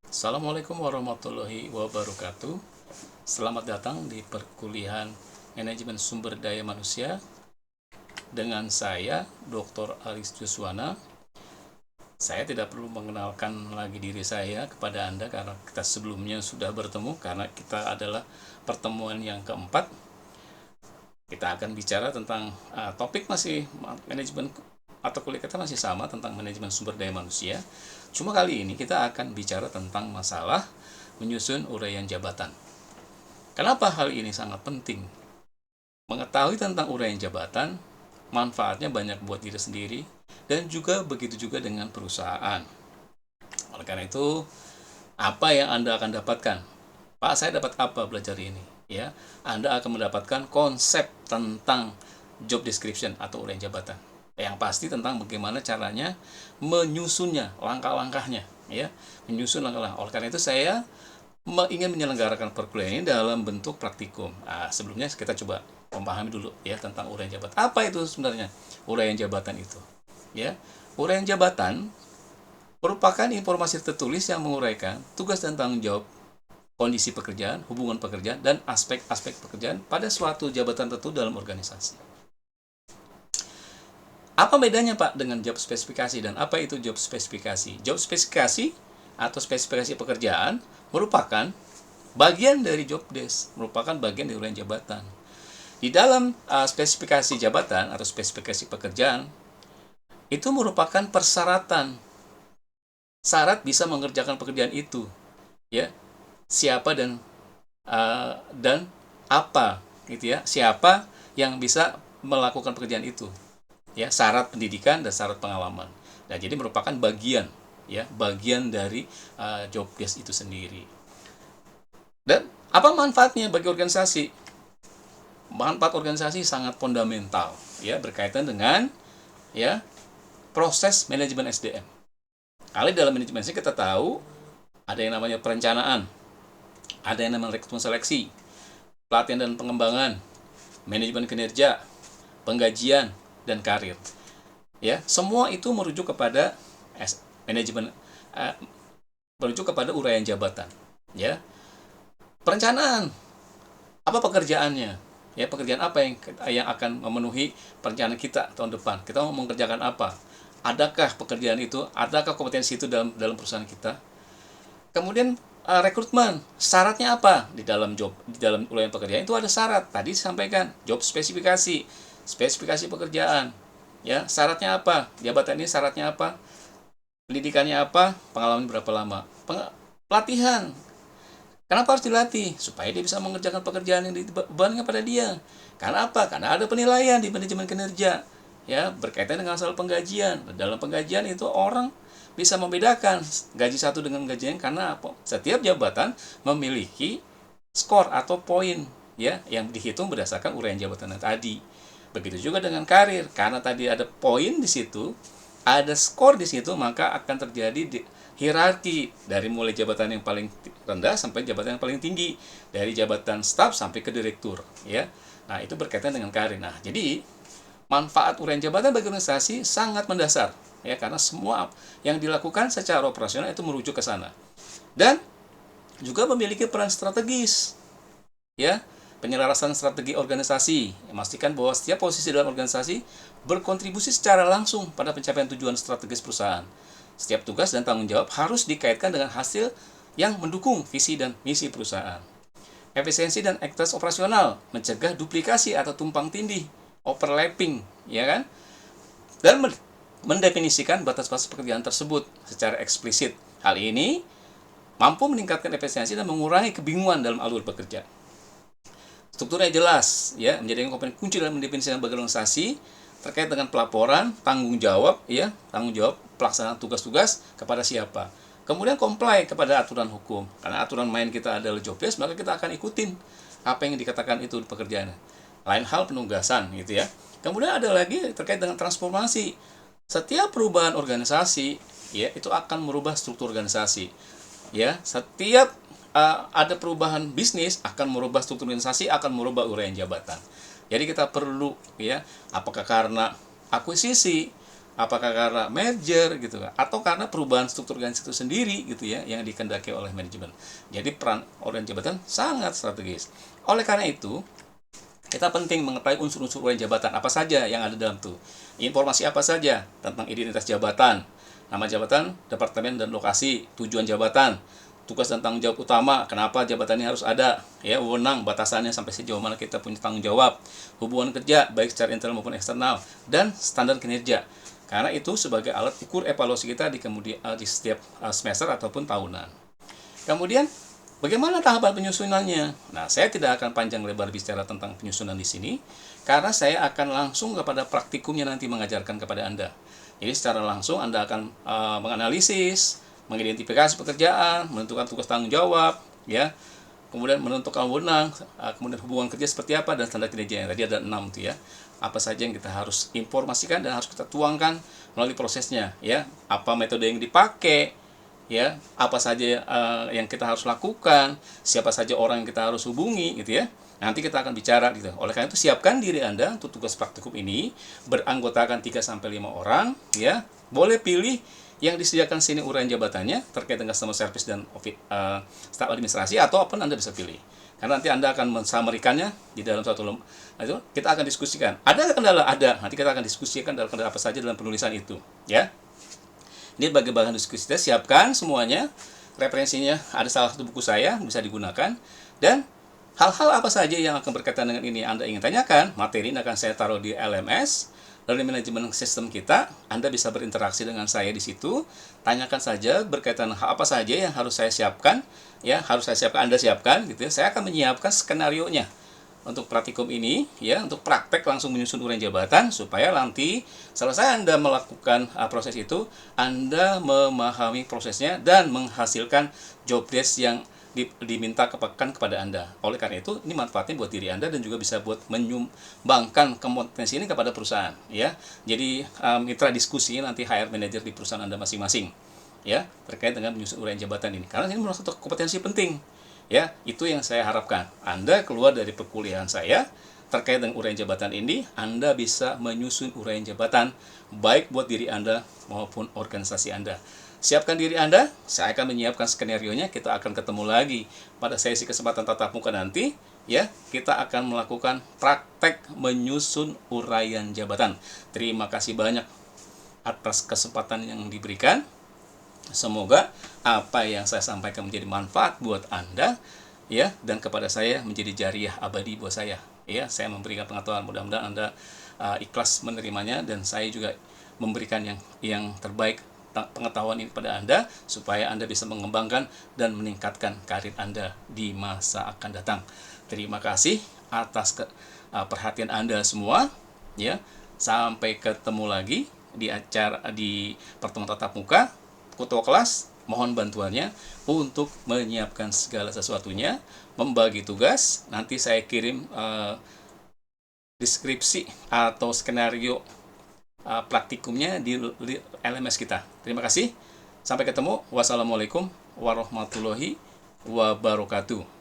Assalamualaikum warahmatullahi wabarakatuh. Selamat datang di perkuliahan Manajemen Sumber Daya Manusia dengan saya, Dr. Aris Juswana. Saya tidak perlu mengenalkan lagi diri saya kepada Anda karena kita sebelumnya sudah bertemu, karena kita adalah pertemuan yang keempat. Kita akan bicara tentang topik masih manajemen, atau kuliah kita masih sama tentang manajemen sumber daya manusia. Cuma kali ini kita akan bicara tentang masalah menyusun uraian jabatan. Kenapa hal ini sangat penting? Mengetahui tentang uraian jabatan, manfaatnya banyak buat diri sendiri dan juga begitu juga dengan perusahaan. Oleh karena itu, apa yang Anda akan dapatkan? Pak, saya dapat apa belajar ini? Ya, Anda akan mendapatkan konsep tentang job description atau uraian jabatan. Yang pasti tentang bagaimana caranya menyusunnya, langkah-langkahnya, ya, menyusun langkah-langkah. Oleh karena itu saya ingin menyelenggarakan perkuliahan ini dalam bentuk praktikum. Sebelumnya kita coba memahami dulu ya tentang uraian jabatan. Apa itu sebenarnya uraian jabatan itu? Ya, uraian jabatan merupakan informasi tertulis yang menguraikan tugas dan tanggung jawab, kondisi pekerjaan, hubungan pekerjaan, dan aspek-aspek pekerjaan pada suatu jabatan tertentu dalam organisasi. Apa bedanya Pak dengan job spesifikasi, dan apa itu job spesifikasi? Job spesifikasi atau spesifikasi pekerjaan merupakan bagian dari job desk, merupakan bagian dari uraian jabatan. Di dalam spesifikasi jabatan atau spesifikasi pekerjaan, itu merupakan persyaratan, syarat bisa mengerjakan pekerjaan itu, ya, siapa dan apa, gitu ya, siapa yang bisa melakukan pekerjaan itu, ya, syarat pendidikan dan syarat pengalaman. Nah, jadi merupakan bagian, ya, bagian dari job desk itu sendiri. Dan apa manfaatnya bagi organisasi? Manfaat organisasi sangat fundamental, ya, berkaitan dengan, ya, proses manajemen SDM. Kali dalam manajemen SDM kita tahu ada yang namanya perencanaan, ada yang namanya rekrutmen seleksi, pelatihan dan pengembangan, manajemen kinerja, penggajian, dan karir. Ya, semua itu merujuk kepada manajemen, merujuk kepada uraian jabatan. Ya, perencanaan, apa pekerjaannya? Ya, pekerjaan apa yang akan memenuhi perencanaan kita tahun depan? Kita mau mengerjakan apa? Adakah pekerjaan itu? Adakah kompetensi itu dalam perusahaan kita? Kemudian rekrutmen, syaratnya apa di dalam uraian pekerjaan itu ada syarat. Tadi disampaikan job spesifikasi, spesifikasi pekerjaan. Ya, syaratnya apa? Jabatan ini syaratnya apa? Pendidikannya apa? Pengalaman berapa lama? Pelatihan. Kenapa harus dilatih? Supaya dia bisa mengerjakan pekerjaan yang dibebankan pada dia. Karena apa? Karena ada penilaian di manajemen kinerja, ya, berkaitan dengan soal penggajian. Dalam penggajian itu orang bisa membedakan gaji satu dengan gaji yang, karena apa? Setiap jabatan memiliki skor atau poin, ya, yang dihitung berdasarkan uraian jabatan tadi. Begitu juga dengan karir, karena tadi ada poin di situ, ada skor di situ, maka akan terjadi hierarki dari mulai jabatan yang paling rendah sampai jabatan yang paling tinggi, dari jabatan staf sampai ke direktur, ya. Nah, itu berkaitan dengan karir. Nah, jadi manfaat uraian jabatan bagi organisasi sangat mendasar, ya, karena semua yang dilakukan secara operasional itu merujuk ke sana. Dan juga memiliki peran strategis, ya, penyelarasan strategi organisasi, memastikan bahwa setiap posisi dalam organisasi berkontribusi secara langsung pada pencapaian tujuan strategis perusahaan. Setiap tugas dan tanggung jawab harus dikaitkan dengan hasil yang mendukung visi dan misi perusahaan. Efisiensi dan eksternalitas operasional, mencegah duplikasi atau tumpang tindih, overlapping, ya kan? Dan mendefinisikan batas-batas pekerjaan tersebut secara eksplisit. Hal ini mampu meningkatkan efisiensi dan mengurangi kebingungan dalam alur bekerja. Strukturnya jelas, ya, menjadi komponen kunci dalam mendefinisikan organisasi terkait dengan pelaporan, tanggung jawab, ya, tanggung jawab pelaksanaan tugas-tugas kepada siapa. Kemudian comply kepada aturan hukum. Karena aturan main kita adalah job desk, maka kita akan ikutin apa yang dikatakan itu di pekerjaan. Lain hal penugasan, gitu ya. Kemudian ada lagi terkait dengan transformasi. Setiap perubahan organisasi, ya, itu akan merubah struktur organisasi. Ya, setiap ada perubahan bisnis akan merubah struktur organisasi, akan merubah uraian jabatan. Jadi kita perlu, ya, apakah karena akuisisi, apakah karena merger gitu kan, atau karena perubahan struktur organisasi itu sendiri gitu ya yang dikehendaki oleh manajemen. Jadi peran organ jabatan sangat strategis. Oleh karena itu, kita penting mengetahui unsur-unsur organ jabatan apa saja yang ada dalam itu. Informasi apa saja tentang identitas jabatan, nama jabatan, departemen dan lokasi, tujuan jabatan, tugas dan tanggung jawab utama, kenapa jabatan ini harus ada, ya, wewenang, batasannya sampai sejauh mana kita punya tanggung jawab, hubungan kerja baik secara internal maupun eksternal, dan standar kinerja. Karena itu sebagai alat ukur evaluasi kita di setiap semester ataupun tahunan. Kemudian, bagaimana tahapan penyusunannya? Nah, saya tidak akan panjang lebar bicara tentang penyusunan di sini, karena saya akan langsung kepada praktikumnya nanti mengajarkan kepada Anda. Jadi secara langsung Anda akan menganalisis, mengidentifikasi pekerjaan, menentukan tugas tanggung jawab, ya, kemudian menentukan wewenang, kemudian hubungan kerja seperti apa, dan standar kinerja yang tadi ada 6 tuh ya. Apa saja yang kita harus informasikan dan harus kita tuangkan melalui prosesnya, ya. Apa metode yang dipakai, ya, apa saja yang kita harus lakukan, siapa saja orang yang kita harus hubungi gitu ya. Nanti kita akan bicara gitu. Oleh karena itu siapkan diri Anda untuk tugas praktikum ini, beranggotakan 3 sampai 5 orang, ya. Boleh pilih yang disediakan sini uraian jabatannya terkait dengan customer service dan staf administrasi, atau apa Anda bisa pilih. Karena nanti Anda akan mensamarikannya di dalam satu itu kita akan diskusikan. Ada kendala? Ada. Nanti kita akan diskusikan kendala apa saja dalam penulisan itu, ya. Ini bagi bahan diskusi kita, siapkan semuanya. Referensinya ada salah satu buku saya, bisa digunakan. Dan hal-hal apa saja yang akan berkaitan dengan ini Anda ingin tanyakan, materi ini akan saya taruh di LMS, Learning Management System kita. Anda bisa berinteraksi dengan saya di situ. Tanyakan saja berkaitan apa saja yang harus saya siapkan, ya, harus saya siapkan, Anda siapkan gitu ya. Saya akan menyiapkan skenarionya untuk praktikum ini, ya, untuk praktek langsung menyusun uraian jabatan, supaya nanti selesai Anda melakukan proses itu, Anda memahami prosesnya dan menghasilkan job desk yang diminta kepada Anda. Oleh karena itu, ini manfaatnya buat diri Anda dan juga bisa buat menyumbangkan kompetensi ini kepada perusahaan, ya. Jadi mitra diskusi nanti HR manager di perusahaan Anda masing-masing, ya, terkait dengan menyusun uraian jabatan ini. Karena ini merupakan satu kompetensi penting. Ya, itu yang saya harapkan. Anda keluar dari perkuliahan saya terkait dengan uraian jabatan ini, Anda bisa menyusun uraian jabatan baik buat diri Anda maupun organisasi Anda. Siapkan diri Anda, saya akan menyiapkan skenario-nya. Kita akan ketemu lagi pada sesi kesempatan tatap muka nanti, ya. Kita akan melakukan praktek menyusun uraian jabatan. Terima kasih banyak atas kesempatan yang diberikan. Semoga apa yang saya sampaikan menjadi manfaat buat Anda, ya, dan kepada saya menjadi jariah abadi buat saya. Ya, saya memberikan pengetahuan, mudah-mudahan Anda ikhlas menerimanya, dan saya juga memberikan yang terbaik pengetahuan ini kepada Anda supaya Anda bisa mengembangkan dan meningkatkan karir Anda di masa akan datang. Terima kasih atas perhatian Anda semua, ya. Sampai ketemu lagi di pertemuan tatap muka. Ketua kelas mohon bantuannya untuk menyiapkan segala sesuatunya, membagi tugas. Nanti saya kirim deskripsi atau skenario praktikumnya di LMS kita. Terima kasih. Sampai ketemu. Wassalamualaikum warahmatullahi wabarakatuh.